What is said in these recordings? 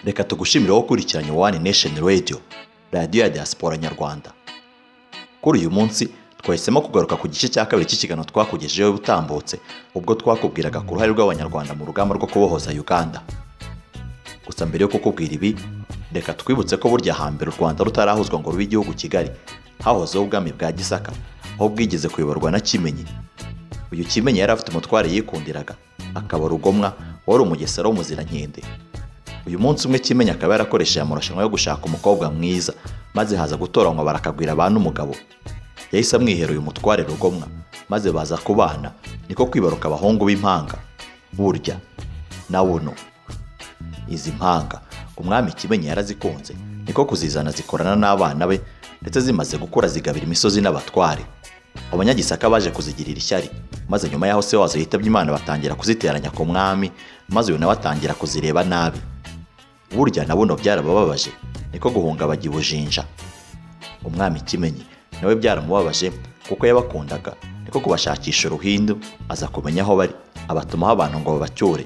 Reka tugushimire wo kurikiranye One Nation Radio, radiyo ya diaspora nyarwanda. Kuri uyu munsi twahisemo kugaruka ku gice cya kabiri cy'ikiganiro twakugejejeho butambutse ubwo twakubwiraga ku ruhare rw'abanyarwanda mu rugamba rwo kubohoza Uganda. Gusa mbere yo kukubwira ibi, reka twibutse ko burya hambere u Rwanda rutarahuzwa ngo rube igihugu Kigali, hahozeho ubwami bwa Gisaka, aho bwigeze kuyoborwa na Kimenyi. Uyu Kimenyi yari afite umutware yikundiraga, akaba Rugomwa wari umugesera w'umuzirankende. Uyu munsi umwe Kimenyi akaba yarakoresheje amarushanwa yo gushaka umukobwa mwiza, maze haza gutoranywa barakagwira abantu umugabo. Yahise amwihera uyu mutware Rugomwa, maze baza kubana, niko kwibaruka abahungu b'impanga, Burya na Buno. Izi mpanga umwami Kimenyi yarazikunze, niko kuzizana zikorana n'abana be, ndetse zimaze gukura zigabira imisozi n'abatware. Abanyagisaka baje kuzigirira ishyari, maze nyuma yaho se wazo yitabye Imana batangira kuziteranya ku mwami, maze uyu nawe atangira kuzireba nabi. Burya na Buno byarabababaje, niko guhunga bajya Bujinja. Umwami Kimenyi nawe byaramubabaje kuko yabakundaga, niko kubashakisha uruhindu, aza kumenya aho bari, abatumaho abantu ngo babacyure.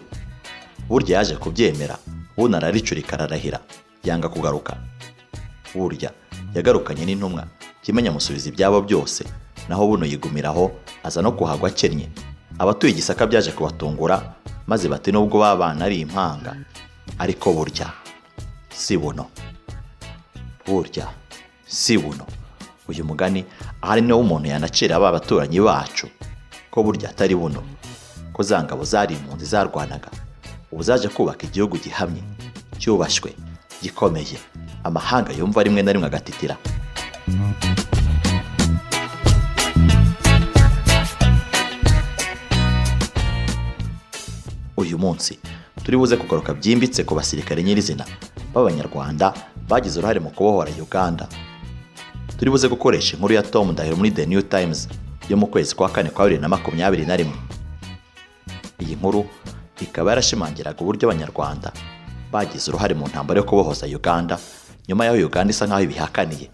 Burya yaje kubyemera, Buno araricurika ararahira, yanga kugaruka. Burya yagarukanye n'intumwa, Kimenyi amusubiza ibyabo byose, naho Buno yigumiraho, aza no kuhagwa akennye. Abatuye Gisaka byaje kubatungura, maze bati nubwo babana ari impanga, ariko Burya si Buno. Burya si Buno. Uyu mugani ahari niwo umuntu yanacira aba baturanyi bacu, ko Burya atari Buno, ko za ngabo zari impunzi zarwanaga, ubu zaje kubaka igihugu gihamye, cyubashywe, gikomeye, amahanga yumva rimwe na rimwe agatitira. Uyu munsi turi buze kugaruka byimbitse ku basirikare nyirizina b'abanyarwanda bagize uruhare mu kubohora Uganda. Turi buze gukoresha inkuru ya Tom Ndahiro muri The New Times yo mu kwezi kwa 4 kwa 2021. Iyi nkuru ikaba yarashimangiraga uburyo abanyarwanda bagize uruhare mu ntambara yo kubohoza Uganda, nyuma yaho Uganda isa nkaho ibihakaniye.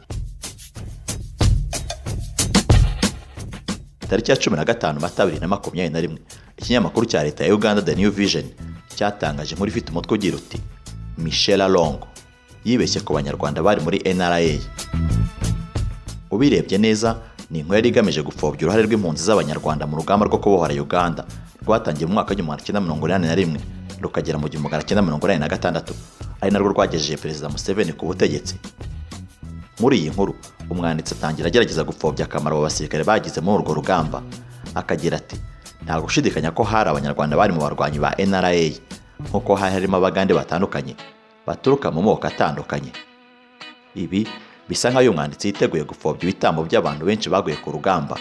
Tariki ya 15 Mata 2021, ikinyamakuru cya leta ya Uganda The New Vision cyatangaje inkuru ifite umutwe ugira uti Michela Longo yibeshye ku banyarwanda bari muri NRA. Ubirebye neza, ni inkuru yari igamije gupfobya uruhare rw'impunzi z'abanyarwanda mu rugamba rwo kubohora Uganda rwatangiye mu mwaka wa 1981 rukagera mu 1986, ari narwo rwagejeje Perezida Museveni ku butegetsi. Muri iyi nkuru umwanditsi atangira agerageza gupfobya akamaro abo basirikare bagize muri urwo rugamba, akagira ati nta gushidikanya ko hari abanyarwanda bari mu barwanyi ba NRA, nkuko harimo abagande batandukanye baturuka mu moko atandukanye. Ibi bisa nk'ayo umwanditsi yiteguye gupfobya ibitambo by'abantu benshi baguye ku rugamba,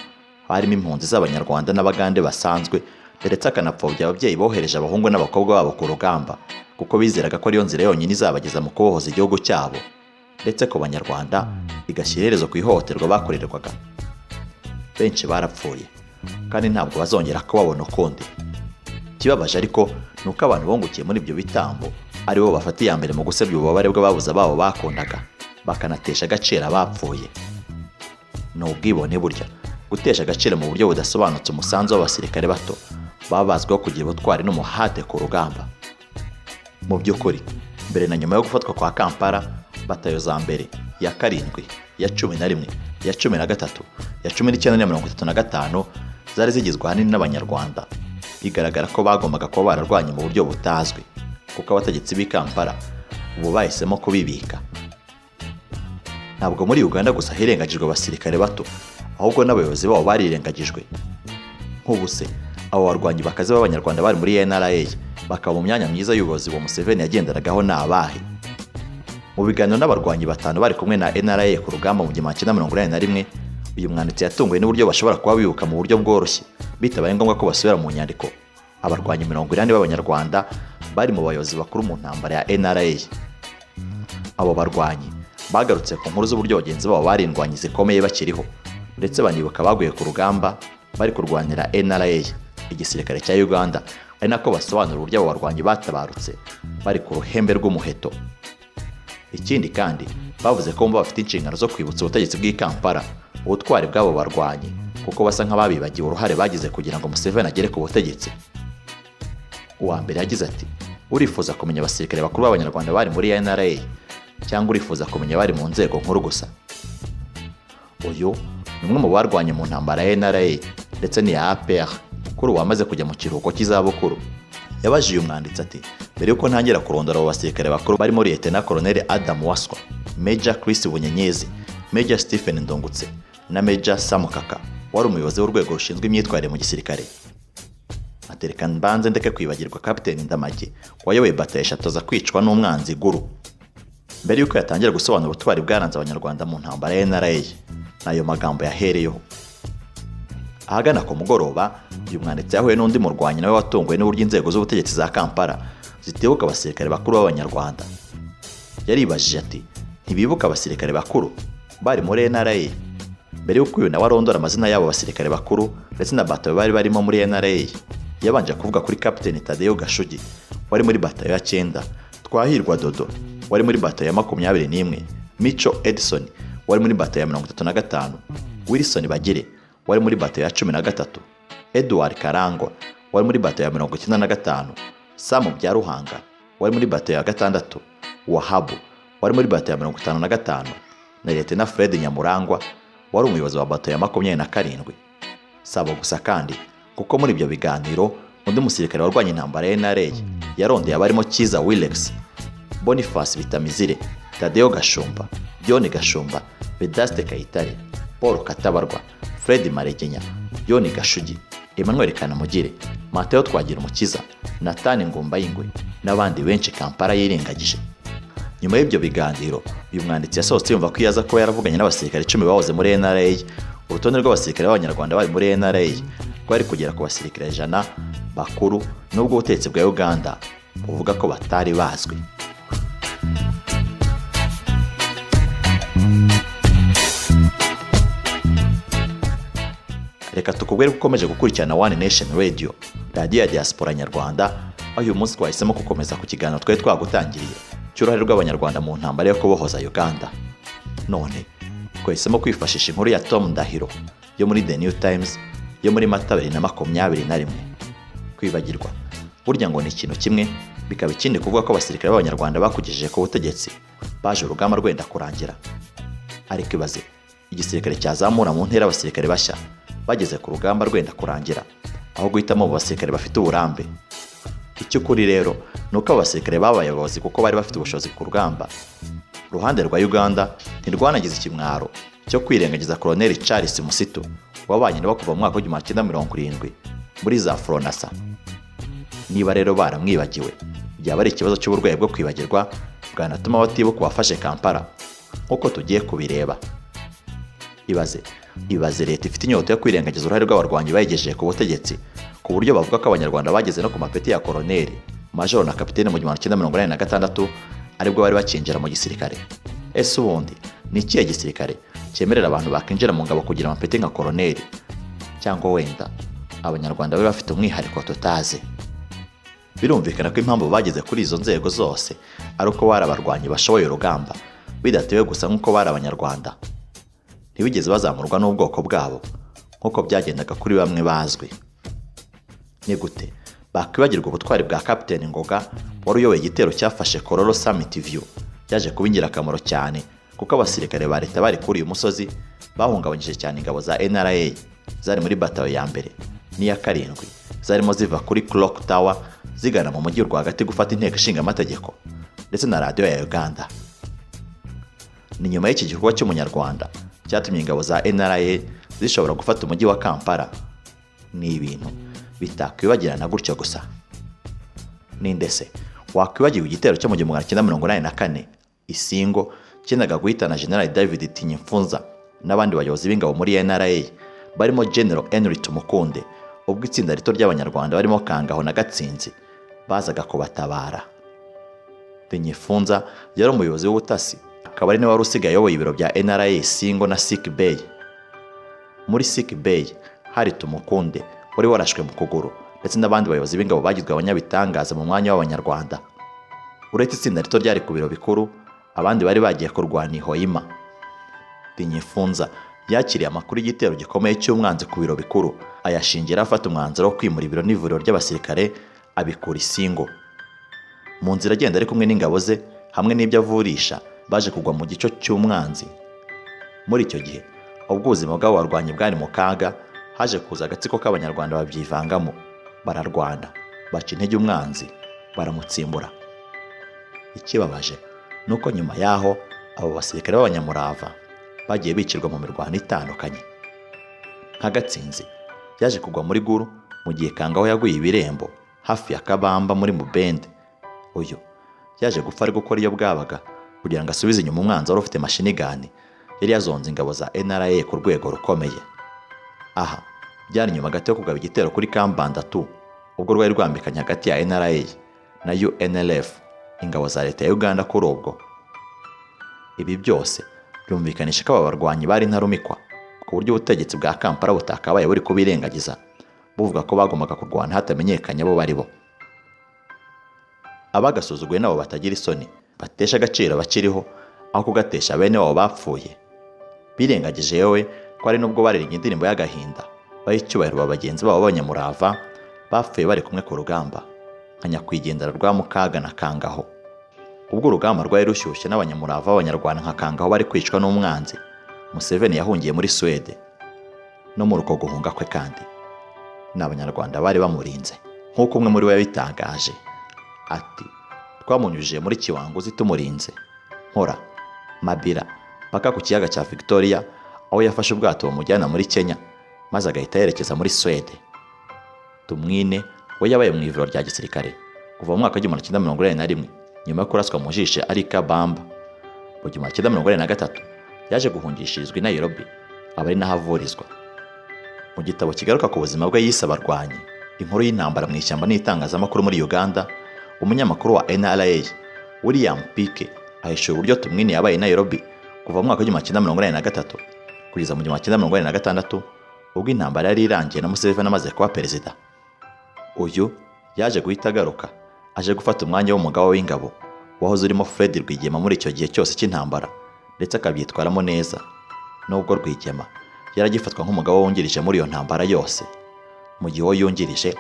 harimo impunzi z'abanyarwanda n'abagande basanzwe, ndetse akanapfobya ababyeyi bohereje abahungu n'abakobwa babo ku rugamba, kuko bizeraga ko ariyo nzira yonyine izabageza mu kubohoza igihugu cyabo, ndetse ku banyarwanda igashyira iherezo ku ihohoterwa bakorerwaga. Benshi barapfuye kandi ntabwo bazongera kubabona ukundi. Kibabaje ariko ni uko abantu bungukiye muri ibyo bitambo ari bo bafata iya mbere mu gusebya ububabare bw'ababuze babo bakundaga, bakanatesha agaciro abapfuye. Ni ubwibone burya gutesha agaciro mu buryo budasobanutse umusanzu w'abasirikare bato baba bazwiho kugira ubutwari n'umuhate ku rugamba. Mu by'ukuri mbere na nyuma yo gufatwa kwa Kampala, batayo za mbere, ya 7, ya 11, ya 13, ya 19 na 35 zari zigizwe ahanini n'abanyarwanda. Bigaragara ko bagombaga kuba bararwanye mu buryo butazwi, kuko abategetsi b'i Kampala ubu bahisemo kubibika. Ntabwo muri Uganda gusa hirengagijwe abasirikare bato, ahubwo n'abayobozi babo barirengagijwe. Nk'ubu se abo barwanyi bakaze b'abanyarwanda bari muri NRA bakaba mu myanya myiza y'ubuyobozi wa Museveni yagenderagaho n'abahe? Mu biganiro n'abarwanyi batanu bari kumwe na NRA ku rugamba mu 1981, uyu mwanditsi yatunguwe n'uburyo bashobora kuba bibuka mu buryo bworoshye, bitabaye ngombwa ko basubira mu nyandiko. Abarwanyi 40 b'abanyarwanda bari mu bayobozi bakuru mu ntambara ya NRA. Abo barwanyi bagarutse ku nkuru z'uburyo bagenzi babo barindwanyi zikomeye bakiriho, ndetse banibuka baguye ku rugamba bari kurwanira NRA, igisirikare cya Uganda, ari nako basobanura uburyo abo barwanyi batabarutse bari ku ruhembe rw'umuheto. Ikindi kandi bavuze ko bafite inshingano zo kwibutsa ubutegetsi bw'i Kampala ubutwari bw'abo barwanyi, kuko basa nk'ababibagiwe uruhare bagize kugira ngo Museveni agere ku butegetsi. Uwa mbere yagize ati urifuza kumenya abasirikare bakuru b'abanyarwanda bari muri NRA cyangwa urifuza kumenya bari mu nzego nkuru gusa? Uyu ni umwe mu barwanye mu ntambara ya NRA ndetse n'iya APR kuri ubu wamaze kujya mu kiruhuko cy'izabukuru. Yabajije uyu mwanditsi ati, mbere yuko ntangira kurondora abo basirikare bakuru barimo Lieutenant Colonel Adam Waswa, Major Chris Bunyenyezi, Major Stephen Ndungutse na Major Sam Kaka, wari umuyobozi w'urwego rushinzwe imyitwarire mu gisirikare. Atereka mbanze ndeke kwibagirwa Captain Ndamage wayoboye batayo 3 za kwicwa n'umwanzi Guru. Mbere yuko yatangira gusobanura ubutwari bwaranze abanyarwanda mu ntambara ya NRA, nayo magambo yahereyeho. Ahagana ku mugoroba, uyu mwanditsi yahuye n'undi murwanyi nawe watunguwe n'uburyo inzego z'ubutegetsi za Kampala zitebuka abasirikare bakuru b'abanyarwanda. Yaribajije ati, ntibibuka abasirikare bakuru bari muri NRA? Mbere yuko uyu nawe arondora amazina y'abo basirikare bakuru ndetse na batayo bari barimo muri NRA, yabanje kuvuga kuri Captain Tadeo Gashugi wari muri batayo ya 9, Twahirwa Dodo wari muri batayo ya 21, Micho Edison wari muri batayo ya 35, Wilson Bagire wari muri batayo ya 13, Edward Karangwa wari muri batayo ya 95, Sam Byaruhanga wari muri batayo ya 6, Wahabu wari muri batayo ya 55 na Lieutenant Fred Nyamurangwa wari umuyobozi wa batayo ya 27. Sabo gusa kandi kuko muri ibyo biganiro undi musirikare warwanye intambara ya NRA yarondeye abarimo Kiza Wilex, Boniface Bitamizire, Tadeo Gashumba, John Gashumba, Vedaste Kayitare, Paul Katabarwa, Fred Maregenya, John Gashugi, Emmanuel Kanamugire, Mateo Twagirumukiza, Nathan Ngumbayingwe n'abandi benshi Kampala yirengagije. Nyuma y'ibyo biganiro, uyu mwanditsi yasohotse yumva ko yaza ko yaravuganye n'abasirikare 10 bahoze muri NRA. Urutonde rw'abasirikare b'abanyarwanda bari muri NRA rwari kugera ku basirikare 100 bakuru, nubwo ubutegetsi bwa Uganda buvuga ko batari bazwi. Reka tukubwire ko ukomeje gukurikirana One Nation Radio, radio ya diaspora nyarwanda, aho uyu munsi twahisemo gukomeza ku kiganiro twari twagutangiriye cy'uruhare rw'abanyarwanda mu ntambara yo kubohoza Uganda. None twahisemo kwifashisha inkuru ya Tom Ndahiro yo muri The New Times yo muri Mata 2021. Kwibagirwa burya ngo ni ikintu kimwe, bikaba ikindi kuvuga ko abasirikare b'abanyarwanda bakugejeje ku butegetsi baje urugamba rwenda kurangira. Ariko ibaze, igisirikare cyazamura mu ntera abasirikare bashya bageze ku rugamba rwenda kurangira aho guhitamo abo basirikare bafite uburambe. Icyo kuri rero nuko abasirikare babayobozi kuko bari bafite ubushobozi ku rugamba. Ruhande rwa Uganda ntirwanagize ikimwaro cyo kwirengagiza Colonel Charles Musitu wabanye nabo kuva mu mwaka wa 1970 muri za Fronasa. Niba rero baramwibagiwe, byaba ari ikibazo cy'uburwayi bwo kwibagirwa bwanatuma batibuka wafashe Kampala uko tugiye kubireba. Ibaze leta ifite inyota yo kwirengagiza uruhare rw'abarwanyi bayigejeje ku butegetsi ku buryo bavuga ko abanyarwanda bageze no ku mapeti ya Colonel, Major na Kapiteni mu 1986 aribwo bari bakinjira mu gisirikare. Ese ubundi ni ikihe gisirikare cyemerera abantu bakinjira mu ngabo kugira amapeti nka Colonel? Cyangwa wenda abanyarwanda bari bafite umwihariko tutaze? Birumvikana ko impamvu bageze kuri izo nzego zose ari uko bari abarwanyi bashoboye urugamba, bidatewe gusa nk'uko bari abanyarwanda. Ntibigeze bazamurwa n'ubwoko bwabo nk'uko byagendaga kuri bamwe bazwi. Ni gute bakwibagirwa ubutwari bwa Captain Ngoga wari uyoboye igitero cyafashe Kololo Summit View? Yaje kuba ingirakamaro cyane kuko abasirikare ba leta bari kuri uyu musozi bahungabanyije cyane ingabo za NRA zari muri batayo ya 2 n'iya 7 zarimo ziva kuri Clock Tower zigana mu mujyi rwagati gufata inteko ishinga amategeko ndetse na radio ya Uganda. Ni nyuma y'iki gikorwa cy'umunyarwanda cyatumye ingabo za NRA zishobora gufata umujyi wa Kampala. Ni ibintu bitakwibagirana gutyo gusa. Nindese wakwibagiwe igitero cyo mu 1984 Isingo cyendaga guhitana General David Tinyimfunza n'abandi bayobozi b'ingabo muri NRA barimo General Henry Tumukunde, ubwo itsinda rito ry'abanyarwanda barimo Kangaho na Gatsinzi bazaga kubatabara. Tinyimfunza yari umuyobozi w'ubutasi, akaba ari nawe wari usigaye ayoboye ibiro bya NRA Isingo na Sick Bay. Muri Sick Bay hari Tumukunde wari warashwe mu kuguru ndetse n'abandi bayobozi b'ingabo bagizwe abanyabitangaza mu mwanya w'abanyarwanda. Uretse itsinda rito ryari ku biro bikuru, abandi bari bagiye kurwana i Hoima. Tinyimfunza yakiriye amakuru y'igitero gikomeye cy'umwanzi ku biro bikuru, ayashingira afata umwanzuro wo kwimura ibiro n'ivuriro ry'abasirikare abikura Isingo. mu nzira agenda ari kumwe n'ingabo ze hamwe n'ibyo avurisha baje kugwa mu gico cy'umwanzi. Muri icyo gihe ubwo ubuzima bw'abo barwanyi bwari mu kaga, haje kuza agatsiko k'abanyarwanda babyivangamo, bararwana, baca intege umwanzi, baramutsimbura. Ikibabaje ni uko nyuma y'aho abo basirikare b'abanyamurava bagiye bicirwa mu mirwano itandukanye. Nka Gatsinzi yaje kugwa muri Gulu, mu gihe Kangaho yaguye ibirembo hafi ya Kabamba muri Mubende. Uyu yaje gupfa ari gukora iyo bwabaga kugira ngo asubize inyuma umwanzi wari ufite mashinigani yari yazonze ingabo za NRA ku rwego rukomeye. Aha byari nyuma gato yo kugaba igitero kuri Kambanda 2, ubwo rwari rwambikanye hagati ya NRA na UNLF, ingabo za leta ya Uganda kuri ubwo. Ibi byose byumvikanisha ko aba barwanyi bari ntarumikwa, ku buryo ubutegetsi bwa Kampala butakabaye buri kubirengagiza, buvuga ko bagombaga kurwana hatamenyekanye abo bari bo. Abagasuzuguye nabo batagira isoni, batesha agaciro bakiriho aho kugatesha bene wabo bapfuye. Birengagije yewe ko ari nubwo baririmba indirimbo y'agahinda baha icyubahiro bagenzi babo b'abanyamurava bapfuye bari kumwe ku rugamba, nka Nyakwigendera rwa Mukaga na Kangaho. Ubwo urugamba rwari rushyushye n'abanyamurava b'abanyarwanda nka Kangaho bari kwicwa n'umwanzi, Museveni yahungiye muri Swede. No muri uko guhunga kwe kandi n'abanyarwanda bari bamurinze, nk'uko umwe muri bo yabitangaje ati, twamunyujije muri Kiwanguzi tumurinze, Nkora, Mabira, paka ku kiyaga cya Victoria, aho yafashe ubwato bumujyana muri Kenya maze agahita yerekeza muri Swede. Tumwine we yabaye mu ivuriro rya gisirikare kuva mu mwaka wa 1941 nyuma yo kuraswa mu jishe ari Kabamba. Mu 1943 yaje guhungishirizwa i Nairobi, aba ari nahavurizwa. Mu gitabo kigaruka ku buzima bwe yise Abarwanyi, inkuru y'intambara mu ishyamba n'itangazamakuru muri Uganda, umunyamakuru wa NRA William Pike ahishura uburyo Tumwine yabaye i Nairobi kuva mu mwaka wa 1943 kugeza mu 1946, ubwo intambara yari irangiye na Museveni amaze kuba perezida. Uyu yaje guhita agaruka, aje gufata umwanya w'umugabo w'ingabo wahoze urimo Fred Rwigema muri icyo gihe cyose cy'intambara, ndetse akabyitwaramo neza. Nubwo Rwigema yaragifatwa nk'umugabo wungirije muri iyo ntambara yose, mu gihe uwo yungirije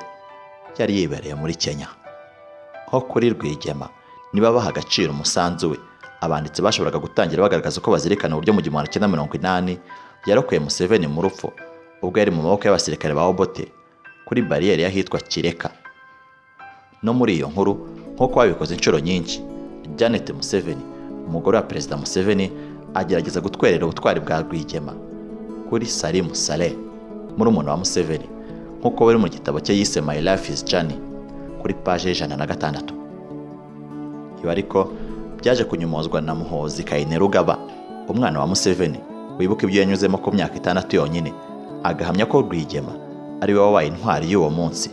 yari yibereye muri Kenya. Nko kuri Rwigema niba baha agaciro umusanzu we, abanditsi bashoboraga gutangira bagaragaza uko bazirikana uburyo mu 1980 yarokoye Museveni mu rupfu ubwo yari mu maboko y'abasirikare ba Obote kuri bariyeri y'ahitwa Kireka. No muri iyo nkuru, nk'uko babikoze inshuro nyinshi, Janet Museveni, umugore wa Perezida Museveni, agerageza gutwerera ubutwari bwa Rwigema kuri Salim Saleh, murumuna wa Museveni, nk'uko bari mu gitabo cye yise My Life is Journey kuri page 106. Ibi ariko byaje kunyumozwa na Muhoozi Kainerugaba, umwana wa Museveni, wibuka ibyo yanyuzemo ku myaka 6 yonyine, agahamya ko Rwigema ari we wabaye intwari y'uwo munsi.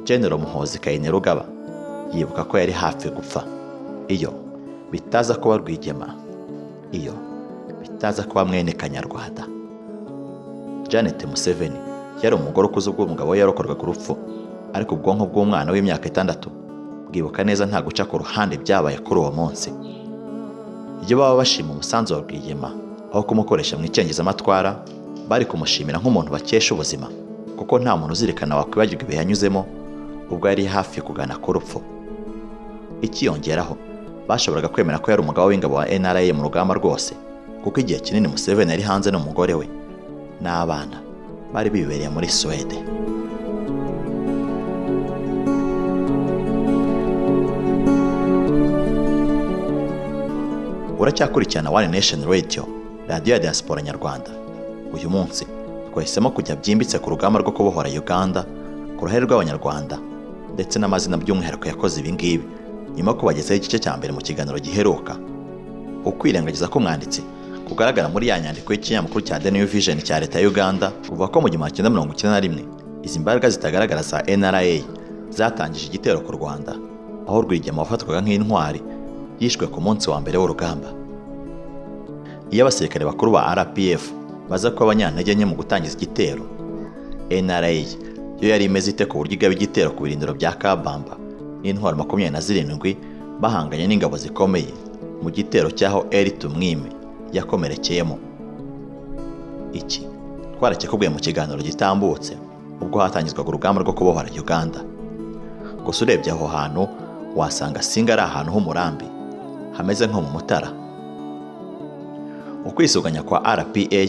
General Muhoozi Kainerugaba yibuka ko yari hafi gupfa iyo bitaza kuba Rwigema, iyo bitaza kuba mwene Kanyarwanda. Janet Museveni yari umugore ukuze ubwo umugabo we yarokorwaga urupfu, ariko ubwonko bw'umwana w'imyaka 6 bwibuka neza nta guca ku ruhande byabaye kuri uwo munsi. Iyo baba bashima umusanzu wa Rwigema aho kumukoresha mu icengezamatwara, bari kumushimira nk'umuntu bakesha ubuzima, kuko nta muntu uzirikana wakwibagirwa ibihe yanyuzemo ubwo yari hafi kugana ku rupfu. Ikiyongeraho, bashoboraga kwemera ko yari umugabo w'ingabo wa NRA mu rugamba rwose, kuko igihe kinini Museveni yari hanze n'umugore we n'abana bari bibereye muri Swede. Uracyakurikirana One Nation Radio, radiyo ya diaspora nyarwanda. Uyu munsi twahisemo kujya byimbitse ku rugamba rwo kubohora Uganda, ku ruhare rw'abanyarwanda, ndetse n'amazina by'umwihariko yakoze ibi ngibi, nyuma yo kubagezaho igice cya mbere mu kiganiro giheruka. Ukwirengagiza ko umwanditsi kugaragara muri ya nyandiko y'ikinyamakuru cya The New Vision cya leta ya Uganda kuva ko mu 1991 izi mbaraga zitagaragara za NRA zatangije igitero ku Rwanda, aho Rwigema wafatwaga nk'intwari yishwe ku munsi wa mbere w'urugamba. Iyo abasirikare bakuru ba RPF baza ko abanyantege nke mu gutangiza igitero, NRA yo yari imeze ite ku buryo igaba igitero ku birindiro bya Kabamba n'intwaro 27 bahanganye n'ingabo zikomeye mu gitero cyaho Eli Tumwime yakomerekeyemo. Iki twarakikubwiye mu kiganiro gitambutse ubwo hatangizwaga urugamba rwo kubohora Uganda. Gusa urebye aho hantu wasanga Singa ari ahantu h'umurambi hameze nko mu Mutara. Ukwisuganya kwa RPA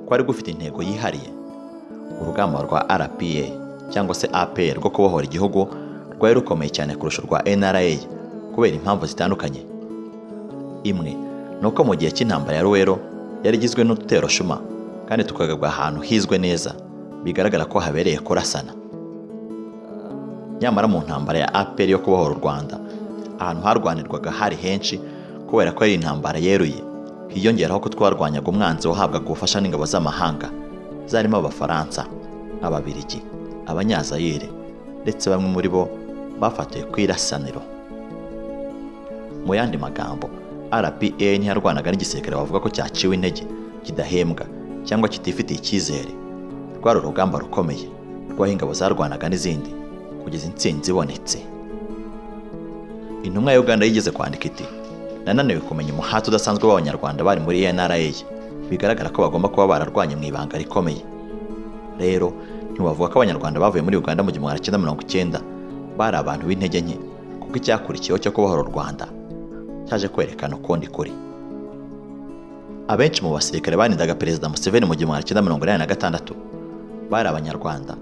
kwari gufite intego yihariye. Urugamba rwa RPA cyangwa se APR rwo kubohora igihugu rwari rukomeye cyane kurusha urwa NRA kubera impamvu zitandukanye. Imwe nuko mu gihe cy'intambara ya Ruwero yari igizwe n'udutero shuma kandi tukagabwa ahantu hizwe neza bigaragara ko habereye kurasana. Nyamara mu ntambara ya APR yo kubohora u Rwanda ahantu harwanirwaga hari henshi kubera ko ari intambara yeruye. Hiyongeraho ko twarwanyaga umwanzi wahabwaga ubufasha n'ingabo z'amahanga zarimo Abafaransa, Ababiligi, Abanyazayire ndetse bamwe muri bo bafatiwe ku irasaniro. Mu yandi magambo, RPA ntiyarwanaga n'igisirikare bavuga ko cyaciwe intege, kidahembwa cyangwa kitifitiye icyizere. Rwari urugamba rukomeye rw'aho ingabo zarwanaga n'izindi kugeza intsinzi ibonetse. Intumwa ya Uganda yigeze kwandika iti, nananiwe kumenya umuhati udasanzwe w'Abanyarwanda bari muri NRA, bigaragara ko bagomba kuba bararwanye mu ibanga rikomeye. Rero ntiwavuga ko Abanyarwanda bavuye muri Uganda mu 1990 bari abantu b'intege nke, kuko icyakurikiyeho cyo kubohora u Rwanda cyaje kwerekana ukundi kuri. Abenshi mu basirikare banindaga Perezida Museveni mu 1986 bari Abanyarwanda.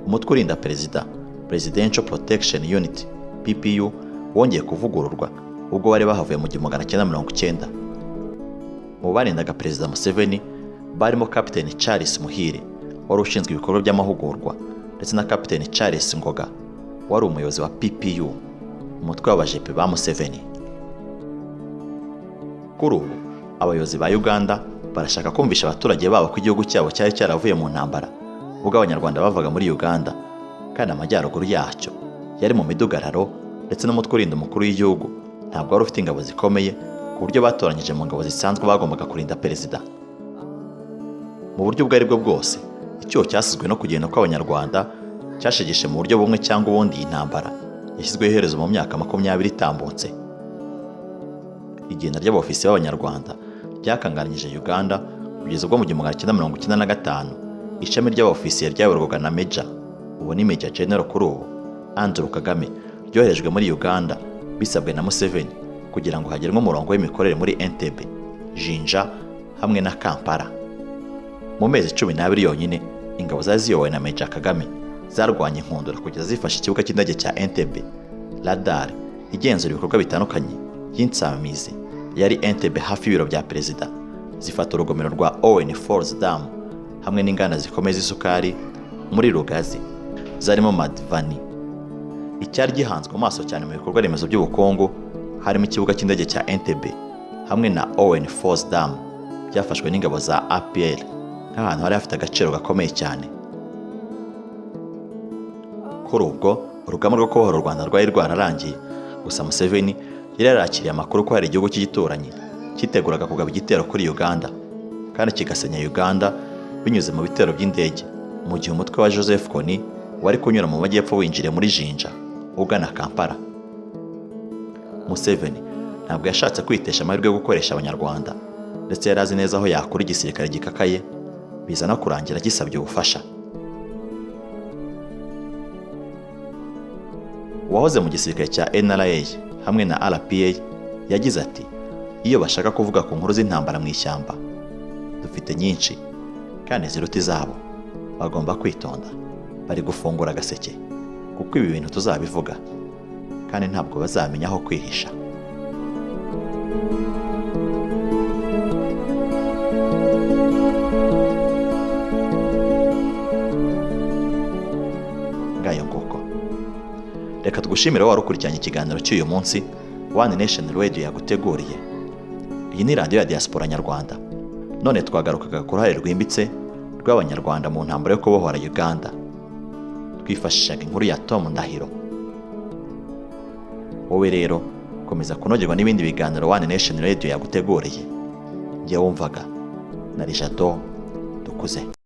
Umutwe urinda Perezida, Presidential Protection Unit PPU, wongeye kuvugururwa ubwo bari bahavuye mu 1990. Mu barindaga Perezida Museveni barimo Kapiteni Charles Muhire wari ushinzwe ibikorwa by'amahugurwa ndetse na Kapiteni Charles Ngoga wari umuyobozi wa PPU, umutwe w'abajepe ba Museveni. Kuri ubu abayobozi ba Uganda barashaka kumvisha abaturage babo ko igihugu cyabo cyari cyaravuye mu ntambara ubwo Abanyarwanda bavaga muri Uganda, kandi amajyaruguru yacyo yari mu midugararo ndetse n'umutwe urinda umukuru w'igihugu ntabwo wari ufite ingabo zikomeye ku buryo batoranyije mu ngabo zisanzwe bagombaga kurinda perezida. Mu buryo ubwo ari bwo bwose, icyuho cyasizwe no kugenda kw'Abanyarwanda cyashegeshe mu buryo bumwe cyangwa ubundi iyi ntambara yashyizweho iherezo mu myaka 20 itambutse. Igenda ry'abofisi b'Abanyarwanda ryakangaranyije Uganda kugeza ubwo mu 1995 ishami ry'abofisiye ryayoborwaga na Major, ubu ni Major General kuri ubu, Andrew Kagame, ryoherejwe muri Uganda bisabwe na Museveni kugira ngo hagerwe umurongo w'imikorere muri Entebbe, Jinja hamwe na Kampala. Mu mezi 12 yonyine ingabo zari ziyobowe na Major Kagame zarwanye inkundura kugeza zifashe ikibuga cy'indege cya Entebbe, radar igenzura ibikorwa bitandukanye y'intsamizi yari Entebbe hafi y'ibiro bya perezida, zifata urugomero rwa Owen Falls Dam hamwe n'inganda zikomeye z'isukari muri Rugazi zarimo Madvani. Icyari gihanzwe amaso cyane mu bikorwa remezo by'ubukungu harimo ikibuga cy'indege cya Entebbe hamwe na Owen Falls Dam byafashwe n'ingabo za APR nk'ahantu hari hafite agaciro gakomeye cyane. Kuri ubwo urugamba rwo kubohora u Rwanda rwari rwararangiye, gusa Museveni yari yarakiriye amakuru ko hari igihugu cy'igituranyi cyiteguraga kugaba igitero kuri Uganda kandi kigasenya Uganda binyuze mu bitero by'indege, mu gihe umutwe wa Joseph Kony wari kunyura mu majyepfo winjiriye muri Jinja ugana Kampala. Museveni ntabwo yashatse kwitesha amahirwe yo gukoresha Abanyarwanda ndetse yari azi neza aho yakura igisirikare gikakaye, biza no kurangira gisabye ubufasha. Uwahoze mu gisirikare cya NRA hamwe na RPA yagize ati, iyo bashaka kuvuga ku nkuru z'intambara mu ishyamba dufite nyinshi kandi ziruta izabo, bagomba kwitonda, bari gufungura agaseke kuko ibi bintu tuzabivuga kandi ntabwo bazamenya aho kwihisha. Ngayo nguko, reka tugushimire wari ukurikiranye ikiganiro cy'uyu munsi One Nation Radio yaguteguriye. Iyi ni radio ya Diaspora Nyarwanda. None twagarukaga ku ruhare rwimbitse rw'Abanyarwanda mu ntambara yo kubohora Uganda, twifashishaga inkuru ya Tom Ndahiro. Wowe rero komeza kunogerwa n'ibindi biganiro One Nation Radio yaguteguriye. Njye wumvaga na Jado Dukuze.